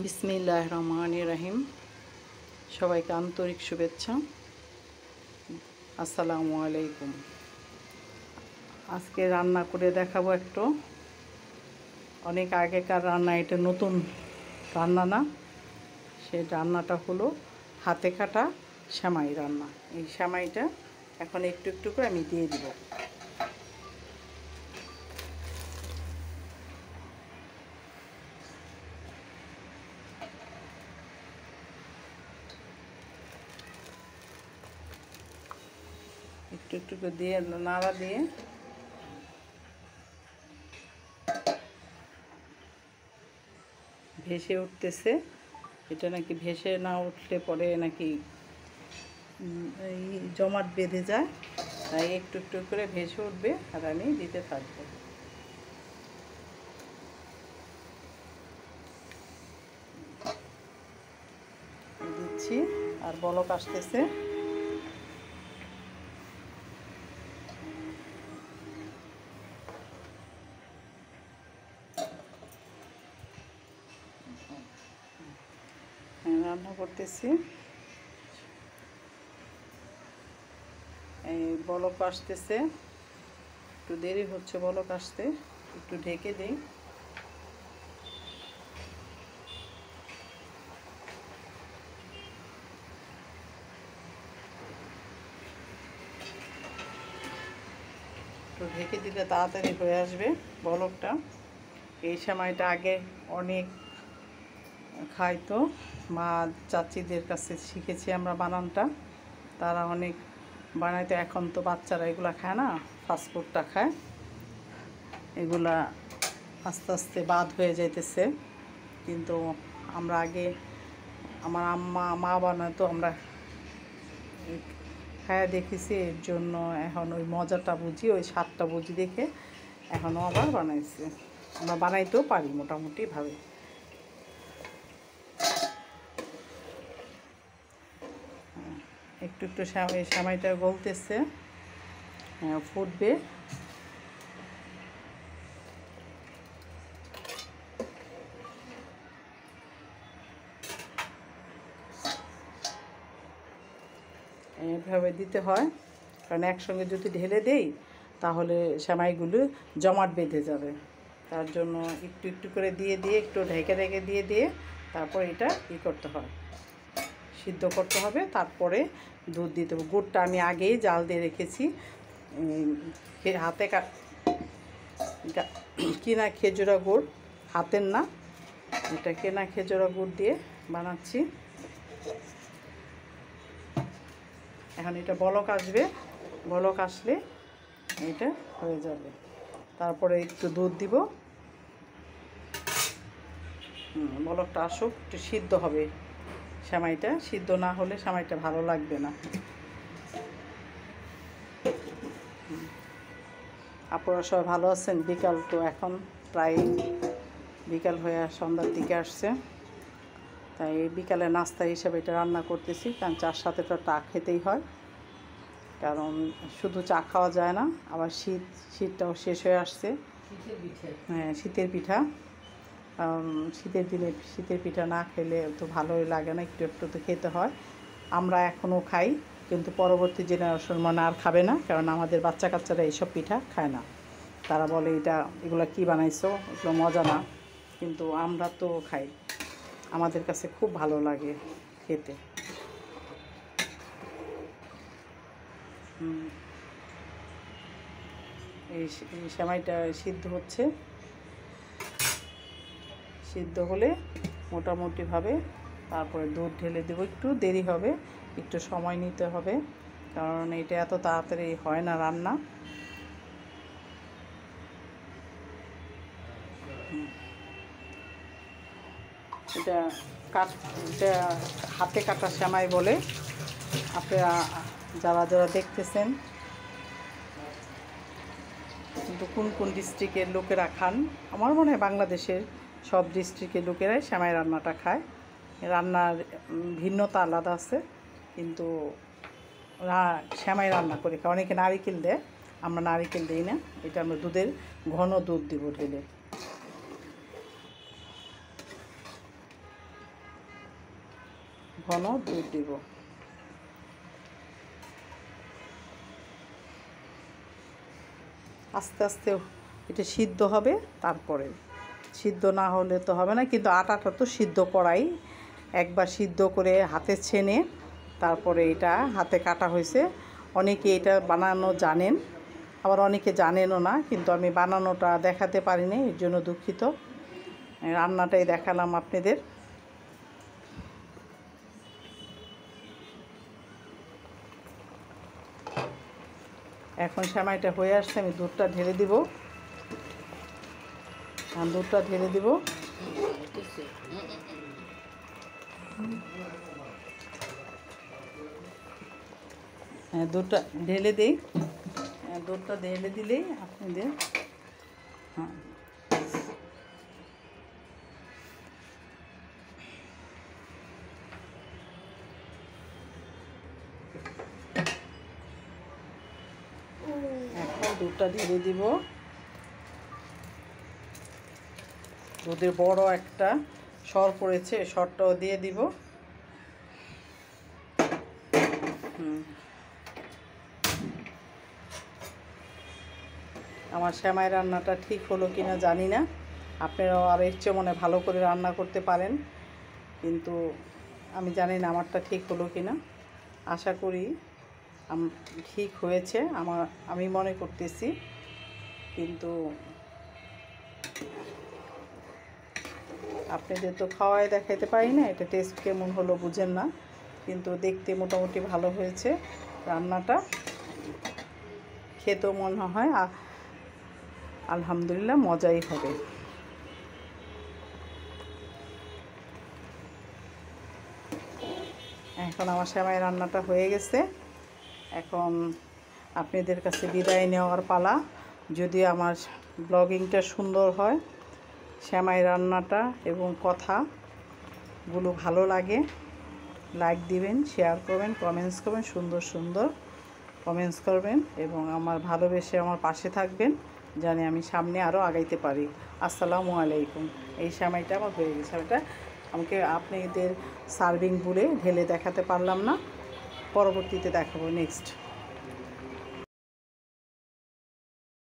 বিসমিল্লাহির রহমানির রহিম। সবাইকে আন্তরিক শুভেচ্ছা। আসসালামু আলাইকুম। আজকে রান্না করে দেখাবো একটু অনেক আগেকার রান্না, এটা নতুন রান্না না। সেই রান্নাটা হলো হাতে কাটা সেমাই রান্না। এই সেমাইটা এখন একটু একটু করে আমি দিয়ে দিব। একটু একটু করে দিয়ে নাড়া দিয়ে ভেসে উঠতেছে। এটা নাকি ভেসে না উঠলে পরে নাকি এই জমাট বেঁধে যায়, তাই একটু একটু করে ভেসে উঠবে আর আমি দিতে থাকবো। দিচ্ছি আর বলক আসতেছে। রান্না করতেছি, এই বলক আসতেছে, একটু দেরি হচ্ছে বলক আসতে, একটু ঢেকে দিই। একটু ঢেকে দিলে তাড়াতাড়ি হয়ে আসবে বলকটা। এই সময়টা আগে অনেক খাইতো, মা চাচিদের কাছে শিখেছি আমরা বানানটা, তারা অনেক বানাইতো। এখন তো বাচ্চারা এগুলা খায় না, ফাস্টফুডটা খায়। এগুলা আস্তে আস্তে বাদ হয়ে যাইতেছে, কিন্তু আমরা আগে আমার মা বানাতো, আমরা খায়া দেখেছি। এর জন্য এখন ওই মজাটা বুঝি, ওই স্বাদটা বুঝি দেখে এখনও আবার বানাইছি। আমরা বানাইতেও পারি মোটামুটিভাবে। একটু একটু সেমাইটা গলতেছে, ফুটবে। এভাবে দিতে হয়, কারণ একসঙ্গে যদি ঢেলে দেই তাহলে সেমাইগুলো জমাট বেঁধে যাবে। তার জন্য একটু একটু করে দিয়ে দিয়ে একটু ঢেকে ঢেকে দিয়ে দিয়ে তারপর এটা করতে হয়, সিদ্ধ করতে হবে। তারপরে দুধ দিতে হবে। গুড়টা আমি আগেই জাল দিয়ে রেখেছি। হাতে কিনা খেজুরা গুড়, হাতের না, এটা কেনা খেজুরা গুড় দিয়ে বানাচ্ছি। এখন এটা বলক আসবে, বলক আসলে এটা হয়ে যাবে। তারপরে একটু দুধ দিব। বলকটা আসুক, একটু সিদ্ধ হবে সেমাইটা। সিদ্ধ না হলে সেমাইটা ভালো লাগবে না। আপনারা সবাই ভালো আছেন? বিকাল তো এখন প্রায় বিকাল হয়ে সন্ধ্যার দিকে আসছে, তাই বিকালে নাস্তা হিসেবে এটা রান্না করতেছি। কারণ চার সাথে তো চা খেতেই হয়, কারণ শুধু চা খাওয়া যায় না। আবার শীতটাও শেষ হয়ে আসছে। হ্যাঁ, শীতের পিঠা, কারণ শীতের দিনে শীতের পিঠা না খেলে তো ভালোই লাগে না, একটু একটু তো খেতে হয়। আমরা এখনও খাই, কিন্তু পরবর্তী জেনারেশন মানে আর খাবে না, কারণ আমাদের বাচ্চা কাচ্চারা এইসব পিঠা খায় না। তারা বলে এগুলো কী বানাইছো, এগুলো মজা না। কিন্তু আমরা তো খাই, আমাদের কাছে খুব ভালো লাগে খেতে। এই সেমাইটা সিদ্ধ হচ্ছে, সিদ্ধ হলে মোটামুটিভাবে তারপরে দুধ ঢেলে দেবো। একটু দেরি হবে, একটু সময় নিতে হবে, কারণ এটা এত তাড়াতাড়ি হয় না রান্না। এটা এটা হাতে কাটা সেমাই বলে। আপনারা যারা যারা দেখতেছেন, কিন্তু কোন কোন ডিস্ট্রিক্টের লোকেরা খান, আমার মনে হয় বাংলাদেশের সব ডিস্ট্রিক্টের লোকেরাই সেমাই রান্নাটা খায়। রান্নার ভিন্নতা আলাদা আছে, কিন্তু সেমাই রান্না করে খায়। অনেকে নারিকেল দেয়, আমরা নারিকেল দিই না। এটা আমরা ঘন দুধ দিব ঢেলে। ঘন দুধ দিব। আস্তে আস্তে এটা সিদ্ধ হবে, তারপরে সিদ্ধ না হলে তো হবে না, কিন্তু আটাটা তো সিদ্ধ করাই, একবার সিদ্ধ করে হাতে ছেনে তারপরে এটা হাতে কাটা হয়েছে। অনেকে এটা বানানো জানেন, আবার অনেকে জানেনও না, কিন্তু আমি বানানোটা দেখাতে পারিনি, এর জন্য দুঃখিত। রান্নাটাই দেখালাম আপনাদের। এখন সেমাইটা হয়ে আসছে, আমি দুধটা ঢেলে দিব। দুধটা ঢেলে দিব। দুধটা ঢেলে দিই। দুধটা ঢেলে দিলেই আপনাদের হ্যাঁ এখন দুধটা ঢেলে দিব। দুধের বড় একটা সর পড়েছে, সরটাও দিয়ে দিব। আমার সেমাই রান্নাটা ঠিক হলো কিনা জানি না, আপনারাও আর এর চেয়ে মনে ভালো করে রান্না করতে পারেন, কিন্তু আমি জানি না আমারটা ঠিক হলো কিনা। আশা করি ঠিক হয়েছে, আমি মনে করতেছি, কিন্তু আপনাদের তো খাওয়াই দেখাইতে পারি না, এটা টেস্ট কেমন হলো বুঝেন না, কিন্তু দেখতে মোটামুটি ভালো হয়েছে রান্নাটা, খেতেও মনে হয় আলহামদুলিল্লাহ মজাই হবে। এখন আমার সেমাই রান্নাটা হয়ে গেছে। এখন আপনাদের কাছে বিদায় নেওয়ার পালা। যদি আমার ব্লগিংটা সুন্দর হয়, সেমাই রান্নাটা এবং কথাগুলো ভালো লাগে, লাইক দিবেন, শেয়ার করবেন, কমেন্টস করবেন, সুন্দর সুন্দর কমেন্টস করবেন এবং আমার ভালোবেসে আমার পাশে থাকবেন, জানি আমি সামনে আরও আগাইতে পারি। আসসালামু আলাইকুম। এই সেমাইটা আমার হয়ে গেছে। সেমাইটা আমাকে আপনাদের সার্ভিং বলে ঢেলে দেখাতে পারলাম না, পরবর্তীতে দেখাবো নেক্সট।